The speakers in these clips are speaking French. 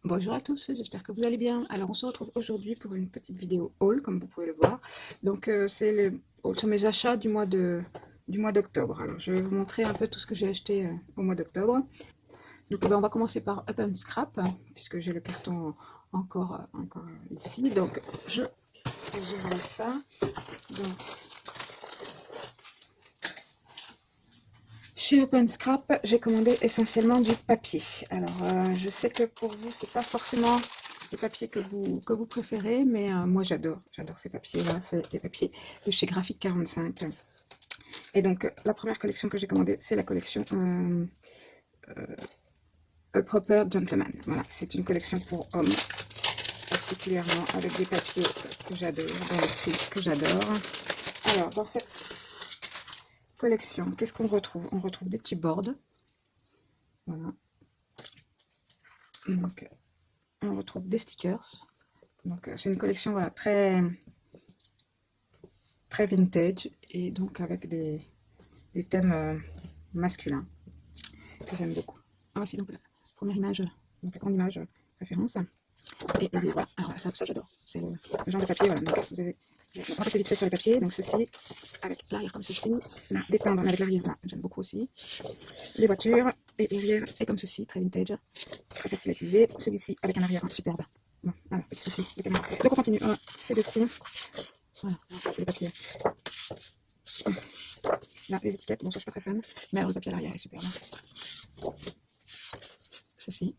Bonjour à tous, j'espère que vous allez bien. Alors on se retrouve aujourd'hui pour une petite vidéo haul, comme vous pouvez le voir. Donc ce sont mes achats du mois d'octobre. Alors je vais vous montrer un peu tout ce que j'ai acheté au mois d'octobre. Donc on va commencer par Up and Scrap, puisque j'ai le carton encore ici. Donc je vois ça. Donc, chez Open Scrap, j'ai commandé essentiellement du papier. Alors, je sais que pour vous, c'est pas forcément le papier que vous préférez, mais moi, j'adore ces papiers-là. C'est des papiers de chez Graphic 45. Et donc, la première collection que j'ai commandée, c'est la collection A Proper Gentleman. Voilà, c'est une collection pour hommes, particulièrement avec des papiers que j'adore, dans le style que j'adore. Alors, dans cette collection, qu'est-ce qu'on retrouve? On retrouve des chipboards. Voilà. Donc, on retrouve des stickers. Donc, c'est une collection voilà, très vintage et donc avec des thèmes masculins que j'aime beaucoup. Ah, voici donc la première image, donc la grande image référence. Et l'arrière, voilà. Alors, ça j'adore. C'est le genre de papier, voilà. Donc, vous avez. On va passer vite fait sur les papiers. Donc, ceci, avec l'arrière comme ceci. Là, des timbres avec l'arrière, voilà. J'aime beaucoup aussi. Les voitures. Et l'arrière est comme ceci, très vintage. Très facile à utiliser. Celui-ci avec un arrière superbe. Bon, alors, petit souci. Donc, on continue. C'est de ci. Voilà, c'est les papiers. Là, les étiquettes, bon, ça, je suis pas très fan. Mais alors, le papier à l'arrière est super. Ceci.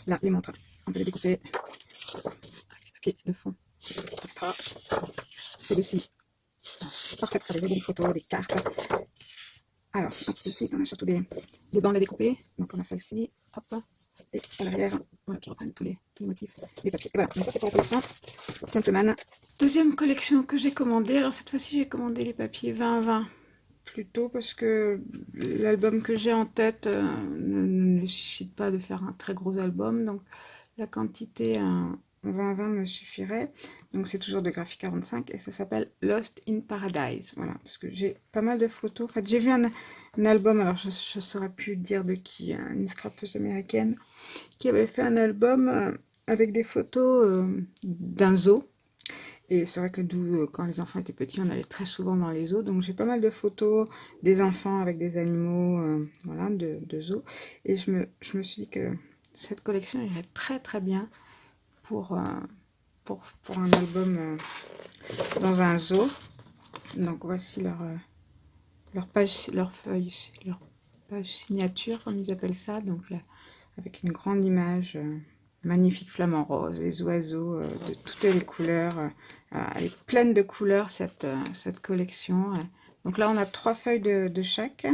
Là, les montres. On peut les découper avec les papiers de fond. Extra. C'est ci. Parfait pour faire des photos, des cartes. Alors, ici, on a surtout des bandes à découper. Donc, on a celle-ci. Hop. Et à l'arrière, voilà, qui reprennent tous les motifs des papiers. Et voilà, donc ça, c'est pour la collection Gentleman. Deuxième collection que j'ai commandée. Alors, cette fois-ci, j'ai commandé les papiers 20-20. Plutôt parce que l'album que j'ai en tête ne nécessite pas de faire un très gros album, donc la quantité en 20-20 me suffirait. Donc c'est toujours de Graphic 45 et ça s'appelle Lost in Paradise. Voilà, parce que j'ai pas mal de photos. En fait, j'ai vu un album, alors je ne saurais plus dire de qui, une scrapeuse américaine qui avait fait un album avec des photos d'un zoo. Et c'est vrai que quand les enfants étaient petits, on allait très souvent dans les zoos. Donc j'ai pas mal de photos des enfants avec des animaux voilà, de zoo. Et je me suis dit que cette collection irait très bien pour, pour un album dans un zoo. Donc voici leur page signature, comme ils appellent ça. Donc là, avec une grande image, magnifique flamant rose, les oiseaux de toutes les couleurs. Elle est pleine de couleurs, cette collection. Donc là, on a 3 feuilles de chaque.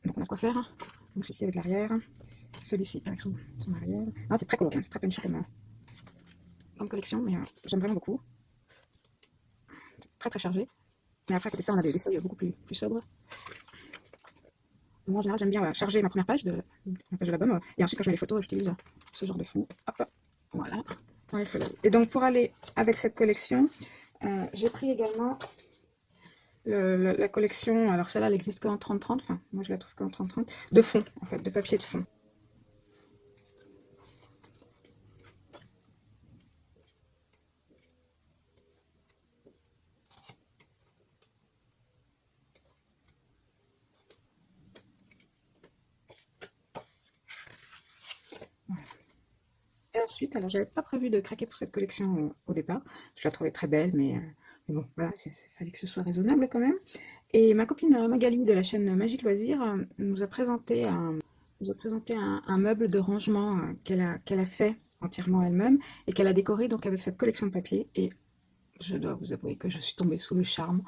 Donc on a quoi faire. Donc celui-ci avec l'arrière, celui-ci avec son arrière. Ah, c'est très coloré, c'est très punchy comme collection, mais j'aime vraiment beaucoup. C'est très chargé. Mais après, à côté de ça, on a des feuilles beaucoup plus sobres. Moi, en général, j'aime bien charger ma première page la page de l'album. Et ensuite, quand je mets les photos, j'utilise ce genre de fond. Hop, voilà. Et donc, pour aller avec cette collection, j'ai pris également la collection. Alors, celle-là, elle existe qu'en 30-30. Enfin, moi, je la trouve qu'en 30-30. De fond, en fait, de papier de fond. Et ensuite, alors j'avais pas prévu de craquer pour cette collection au départ. Je la trouvais très belle, mais bon, voilà, il fallait que ce soit raisonnable quand même. Et ma copine Magali de la chaîne Magique Loisirs nous a présenté un meuble de rangement qu'elle a fait entièrement elle-même et qu'elle a décoré donc avec cette collection de papier. Et je dois vous avouer que je suis tombée sous le charme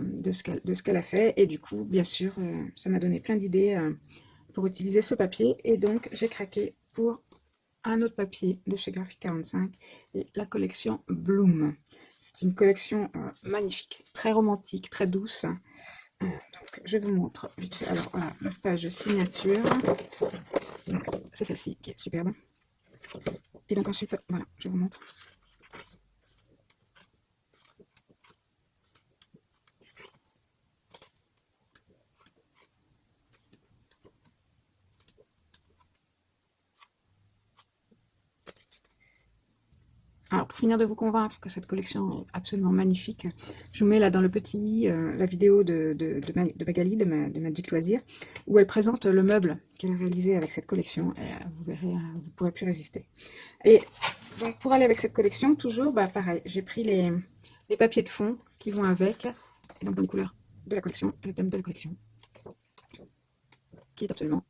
de ce qu'elle a fait. Et du coup, bien sûr, ça m'a donné plein d'idées pour utiliser ce papier. Et donc, j'ai craqué pour un autre papier de chez Graphic 45 et la collection Bloom. C'est une collection magnifique, très romantique, très douce. Donc, je vous montre vite fait. Alors, voilà, la page signature. C'est celle-ci qui est superbe. Et donc ensuite, voilà, je vous montre. pour finir de vous convaincre que cette collection est absolument magnifique, je vous mets là dans le petit la vidéo de Magali, de Magic Loisirs, où elle présente le meuble qu'elle a réalisé avec cette collection. Et vous verrez, vous ne pourrez plus résister. Et donc pour aller avec cette collection, toujours pareil, j'ai pris les papiers de fond qui vont avec, et donc dans les couleurs de la collection, et le thème de la collection, qui est absolument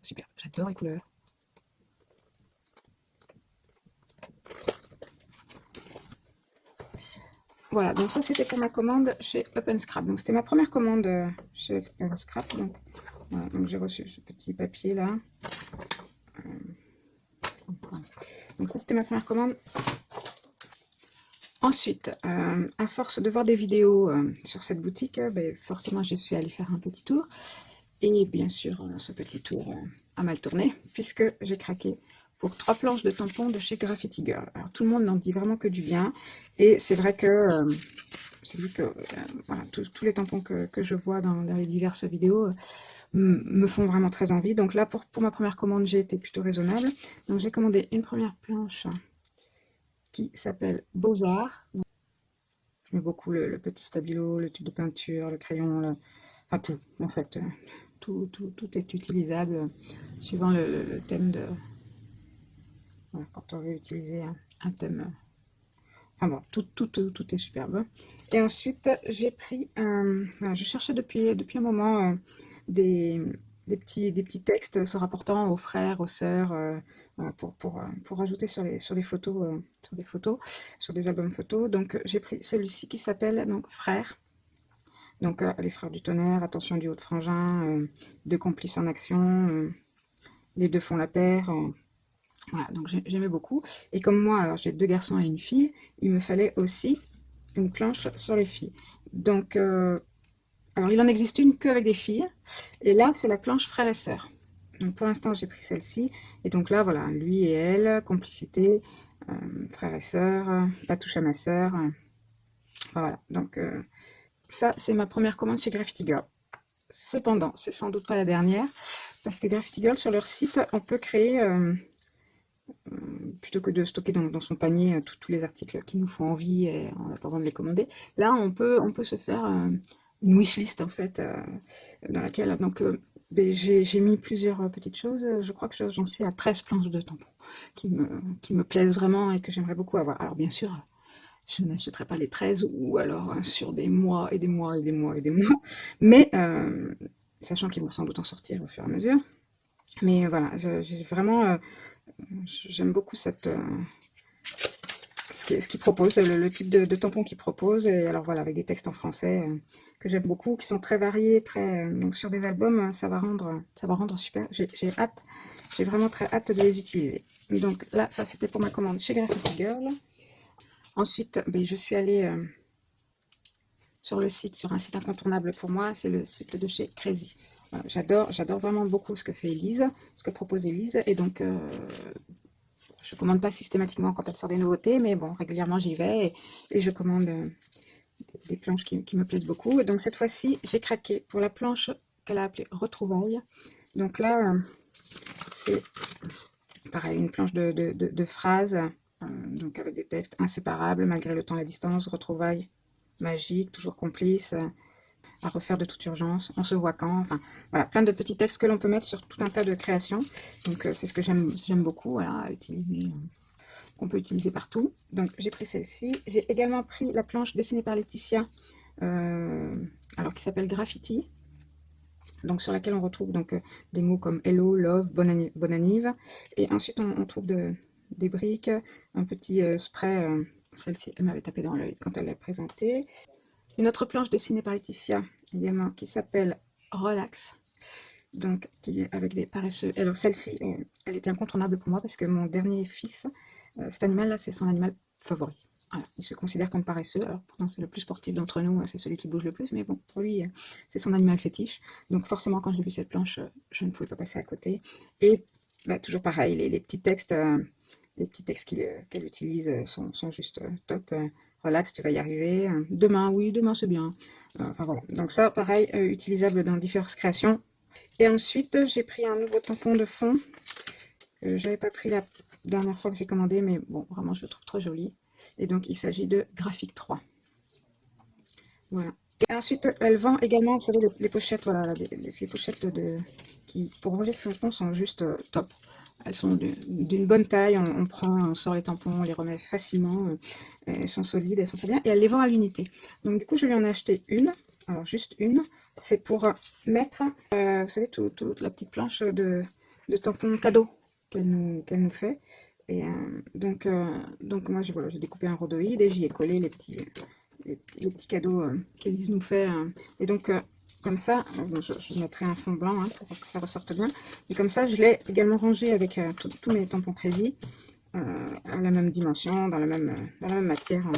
super. J'adore les couleurs. Voilà, donc ça c'était pour ma commande chez Open Scrap. Donc c'était ma première commande chez Open Scrap. Donc, voilà, donc j'ai reçu ce petit papier là. Voilà. Donc ça c'était ma première commande. Ensuite, à force de voir des vidéos sur cette boutique, forcément je suis allée faire un petit tour. Et bien sûr, ce petit tour a mal tourné, puisque j'ai craqué pour 3 planches de tampons de chez Graffiti Girl. Alors tout le monde n'en dit vraiment que du bien, et c'est vrai que, voilà, tous les tampons que je vois dans les diverses vidéos me font vraiment très envie. Donc là, pour ma première commande, j'ai été plutôt raisonnable. Donc j'ai commandé une première planche qui s'appelle Beaux-Arts. J'aime beaucoup le petit stabilo, le tube de peinture, le crayon, enfin tout, en fait. Tout est utilisable suivant le thème de... Voilà, quand on veut utiliser un thème... Enfin bon, tout est superbe. Et ensuite, j'ai pris... voilà, je cherchais depuis un moment des petits textes se rapportant aux frères, aux sœurs, voilà, pour rajouter sur des photos, sur des albums photos. Donc j'ai pris celui-ci qui s'appelle donc Frères. Donc les frères du tonnerre, attention du haut de frangin, deux complices en action, les deux font la paire. Voilà, donc j'aimais beaucoup. Et comme moi, j'ai 2 garçons et une fille, il me fallait aussi une planche sur les filles. Donc, alors il en existe une qu'avec des filles. Et là, c'est la planche frères et sœurs. Donc pour l'instant, j'ai pris celle-ci. Et donc là, voilà, lui et elle, complicité, frères et sœurs, pas touche à ma sœur. Voilà, donc ça, c'est ma première commande chez Graffiti Girl. Cependant, c'est sans doute pas la dernière, parce que Graffiti Girl, sur leur site, on peut créer, plutôt que de stocker dans son panier tous les articles qui nous font envie et en attendant de les commander, là, on peut se faire une wishlist, en fait, dans laquelle, donc, j'ai mis plusieurs petites choses. Je crois que j'en suis à 13 planches de tampons qui me plaisent vraiment et que j'aimerais beaucoup avoir. Alors, bien sûr, je n'achèterai pas les 13 ou alors sur des mois et des mois et des mois et des mois. Mais sachant qu'ils vont sans doute en sortir au fur et à mesure. Mais voilà, j'ai vraiment... j'aime beaucoup ce qu'ils proposent, le type de tampon qu'ils proposent. Et alors voilà, avec des textes en français que j'aime beaucoup, qui sont très variés, donc sur des albums, ça va rendre super. J'ai hâte, j'ai vraiment très hâte de les utiliser. Donc là, ça c'était pour ma commande chez Graffiti Girl. Ensuite, je suis allée sur un site incontournable pour moi, c'est le site de chez Crazy. Voilà, j'adore vraiment beaucoup ce que fait Elise, ce que propose Elise, et donc je commande pas systématiquement quand elle sort des nouveautés, mais bon, régulièrement j'y vais et je commande des planches qui me plaisent beaucoup. Et donc cette fois-ci, j'ai craqué pour la planche qu'elle a appelée Retrouvailles. Donc là, c'est pareil, une planche de phrases, donc avec des textes inséparables malgré le temps et la distance, retrouvailles magiques, toujours complices, à refaire de toute urgence, on se voit quand, enfin voilà, plein de petits textes que l'on peut mettre sur tout un tas de créations. Donc c'est ce que j'aime beaucoup, voilà, à utiliser, qu'on peut utiliser partout. Donc j'ai pris celle-ci. J'ai également pris la planche dessinée par Laetitia, alors qui s'appelle Graffiti. Donc sur laquelle on retrouve donc des mots comme hello, love, bonne anniv. Et ensuite on trouve des briques, un petit spray. Celle-ci, elle m'avait tapé dans l'œil quand elle l'a présentée. Une autre planche dessinée par Laetitia également qui s'appelle Relax. Donc qui est avec des paresseux. Alors celle-ci, elle était incontournable pour moi parce que mon dernier fils, cet animal-là, c'est son animal favori. Voilà, il se considère comme paresseux, alors pourtant c'est le plus sportif d'entre nous, c'est celui qui bouge le plus, mais bon, pour lui, c'est son animal fétiche. Donc forcément, quand j'ai vu cette planche, je ne pouvais pas passer à côté. Et toujours pareil, les petits textes, qu'elle utilise sont juste top. Relax, tu vas y arriver. Demain, oui, demain c'est bien. Enfin voilà, donc ça, pareil, utilisable dans différentes créations. Et ensuite, j'ai pris un nouveau tampon de fond. J'avais pas pris dernière fois que j'ai commandé, mais bon, vraiment, je le trouve trop joli. Et donc, il s'agit de Graphic 3. Voilà. Et ensuite, elle vend également, vous savez, les pochettes, voilà, les pochettes qui, pour ranger ses tampons, sont juste top. Elles sont d'une bonne taille, on prend, on sort les tampons, on les remet facilement, elles sont solides, elles sont très bien, et elle les vend à l'unité. Donc du coup, je lui en ai acheté une, alors juste une, c'est pour mettre, vous savez, toute la petite planche de tampons cadeaux qu'elle nous fait. Et donc moi, voilà, j'ai découpé un rhodoïde et j'y ai collé les petits cadeaux qu'Élise nous fait. Et donc, comme ça, je mettrai un fond blanc pour que ça ressorte bien. Et comme ça, je l'ai également rangé avec tous mes tampons Crazy à la même dimension, dans la même matière.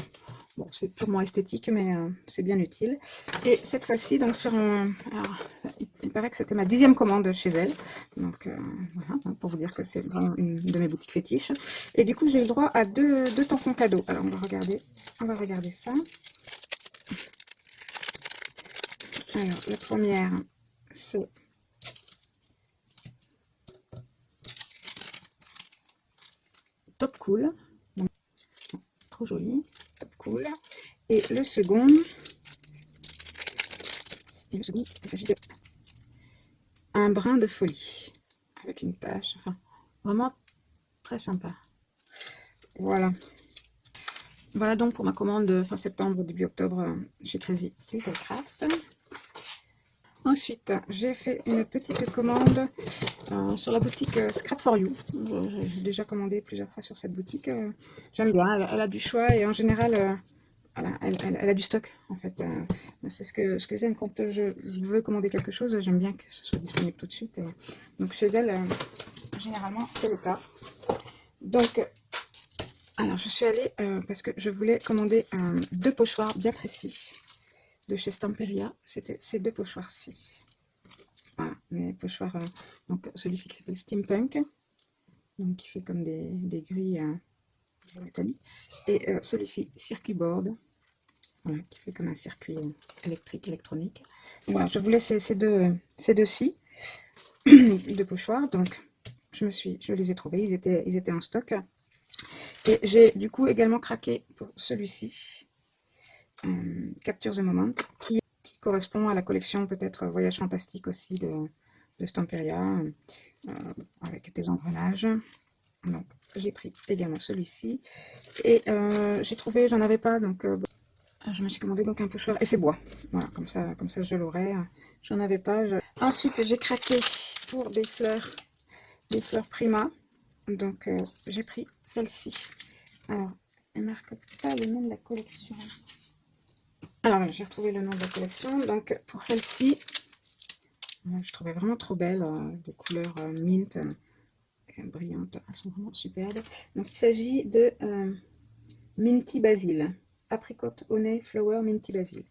Bon, c'est purement esthétique, mais c'est bien utile. Et cette fois-ci, donc alors, il paraît que c'était ma 10e commande chez elle. Donc voilà, pour vous dire que c'est vraiment une de mes boutiques fétiches. Et du coup, j'ai eu le droit à deux tampons cadeaux. Alors, on va regarder ça. Alors, la première, c'est Top Cool. Donc, trop joli, Top Cool. Et le second, il s'agit de Un brin de folie. Avec une tache, enfin, vraiment très sympa. Voilà. Voilà donc pour ma commande fin septembre, début octobre chez Crazy Littlecraft. Ensuite, j'ai fait une petite commande sur la boutique Scrap for You. J'ai déjà commandé plusieurs fois sur cette boutique. J'aime bien, elle a du choix et en général, voilà, elle a du stock en fait. C'est ce que j'aime quand je veux commander quelque chose. J'aime bien que ce soit disponible tout de suite. Donc chez elle, généralement, c'est le cas. Donc, alors je suis allée parce que je voulais commander 2 pochoirs bien précis de chez Stamperia. C'était ces 2 pochoirs-ci. Voilà, mes pochoirs, donc celui-ci qui s'appelle Steampunk, donc qui fait comme des grilles métalliques, et celui-ci Circuit Board, voilà, qui fait comme un circuit électrique, électronique. Voilà, je voulais ces deux-ci, de pochoirs, donc je les ai trouvés, ils étaient en stock. Et j'ai du coup également craqué pour celui-ci, Capture the Moment, qui correspond à la collection peut-être Voyage Fantastique aussi de Stamperia, avec des engrenages. Donc j'ai pris également celui-ci. Et j'ai trouvé, j'en avais pas, donc je me suis commandé donc un pochoir effet bois. Voilà, comme ça je l'aurai. J'en avais pas. Ensuite j'ai craqué pour des fleurs Prima. Donc j'ai pris celle-ci. Alors, elle marque pas le nom de la collection. Alors voilà, j'ai retrouvé le nom de la collection. Donc pour celle-ci, je trouvais vraiment trop belle, des couleurs mint, brillantes, elles sont vraiment superbes. Donc il s'agit de Minty Basil, apricot, honey, flower, Minty Basil.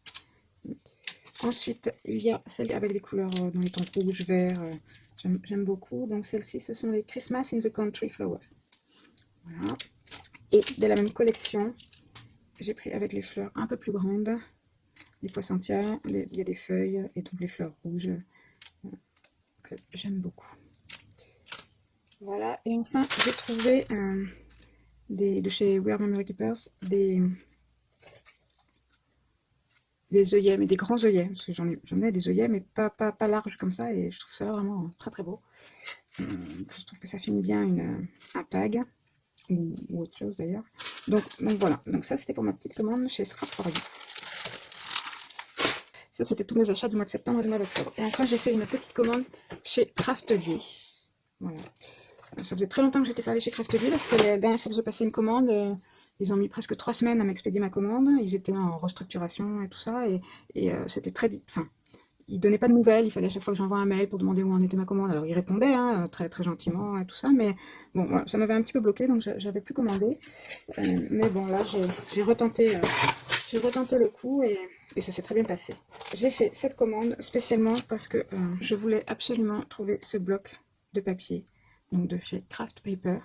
Ensuite, il y a celle avec des couleurs dans les tons rouge, vert, j'aime beaucoup. Donc celles-ci, ce sont les Christmas in the Country Flowers. Voilà. Et de la même collection, j'ai pris avec les fleurs un peu plus grandes, les poissantières, il y a des feuilles et donc les fleurs rouges que j'aime beaucoup. Voilà, et enfin j'ai trouvé de chez We Are Memory Keepers des œillets, mais des grands œillets, parce que j'en ai des œillets, mais pas larges comme ça, et je trouve ça vraiment très très beau. Je trouve que ça finit bien un tag, ou autre chose d'ailleurs. Donc voilà, donc ça c'était pour ma petite commande chez Scrap for You. Ça c'était tous mes achats du mois de septembre et du mois d'octobre. Et enfin j'ai fait une petite commande chez Craftelier. Voilà. Ça faisait très longtemps que j'étais pas allée chez Craftelier parce que la dernière fois que j'ai passé une commande, ils ont mis presque 3 semaines à m'expédier ma commande. Ils étaient en restructuration et tout ça. Et c'était très... Enfin, ils donnaient pas de nouvelles. Il fallait à chaque fois que j'envoie un mail pour demander où en était ma commande. Alors ils répondaient très, très gentiment et tout ça. Mais bon, voilà, ça m'avait un petit peu bloqué, donc j'avais plus commandé. Mais bon, là, j'ai retenté le coup et ça s'est très bien passé. J'ai fait cette commande spécialement parce que je voulais absolument trouver ce bloc de papier, donc de chez Craft Paper,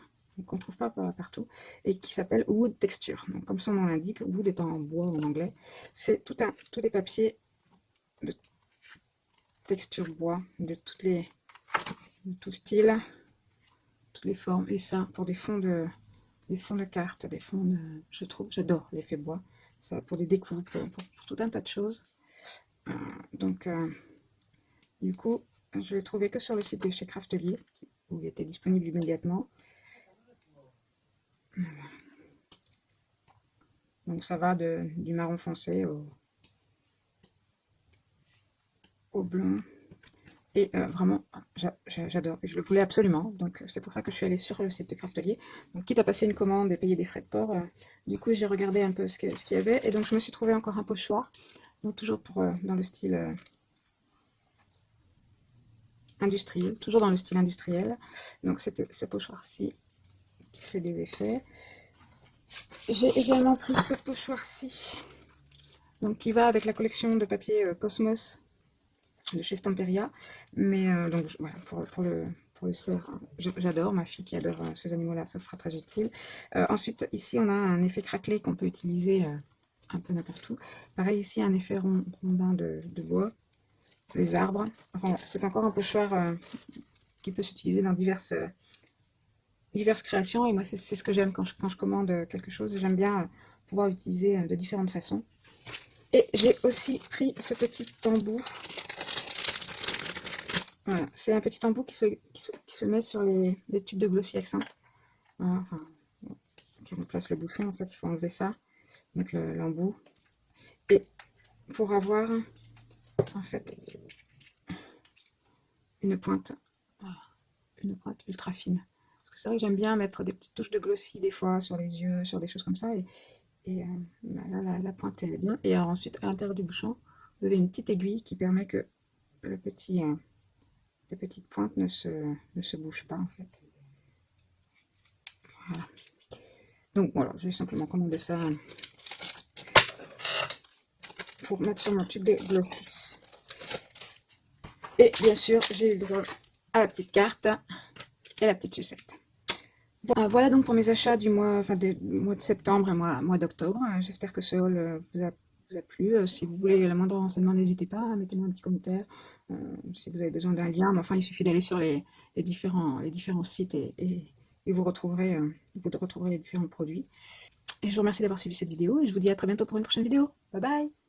qu'on ne trouve pas partout, et qui s'appelle Wood Texture. Donc, comme son nom l'indique, wood étant en bois en anglais, c'est tous les papiers de texture bois, de tout style, toutes les formes. Et ça, pour des fonds de cartes, des fonds de... Je trouve, j'adore l'effet bois. Ça, pour des découpes, pour tout un tas de choses. Donc, du coup, je l'ai trouvé que sur le site de chez Craftelier, où il était disponible immédiatement. Donc ça va du marron foncé au blanc. Et vraiment, j'adore. Je le voulais absolument. Donc c'est pour ça que je suis allée sur le site de Craftelier. Donc quitte à passer une commande et payer des frais de port, du coup j'ai regardé un peu ce qu'il y avait. Et donc je me suis trouvé encore un pochoir. Donc toujours dans le style industriel. Toujours dans le style industriel. Donc c'était ce pochoir-ci qui fait des effets. J'ai également pris ce pochoir-ci. Donc qui va avec la collection de papier Cosmos de chez Stamperia, mais donc voilà, pour le cerf, hein, j'adore, ma fille qui adore ces animaux-là, ça sera très utile. Ensuite, ici, on a un effet craquelé qu'on peut utiliser un peu n'importe où. Pareil, ici, un effet rondin de bois, les arbres. Enfin, c'est encore un pochoir qui peut s'utiliser dans diverses créations, et moi, c'est ce que j'aime quand je commande quelque chose, j'aime bien pouvoir l'utiliser de différentes façons. Et j'ai aussi pris ce petit embout. Voilà, c'est un petit embout qui se met sur les tubes de Glossy Accent. Voilà, enfin, qui remplace le bouchon, en fait, il faut enlever ça, mettre l'embout. Et pour avoir, en fait, une pointe ultra fine. Parce que c'est vrai que j'aime bien mettre des petites touches de Glossy, des fois, sur les yeux, sur des choses comme ça. Et là, la pointe est bien. Et alors, ensuite, à l'intérieur du bouchon, vous avez une petite aiguille qui permet que les petites pointes ne se bougent pas, en fait. Voilà. Donc voilà, je vais simplement commander ça pour mettre sur mon tube de Glossy. Et bien sûr, j'ai eu le droit à la petite carte et la petite sucette. Voilà donc pour mes achats du mois, mois de septembre et mois d'octobre. J'espère que ce haul vous a plu. Si vous voulez le moindre renseignement, n'hésitez pas, mettez-moi un petit commentaire. Si vous avez besoin d'un lien, mais enfin il suffit d'aller sur les différents sites et vous retrouverez les différents produits. Et je vous remercie d'avoir suivi cette vidéo et je vous dis à très bientôt pour une prochaine vidéo. Bye bye!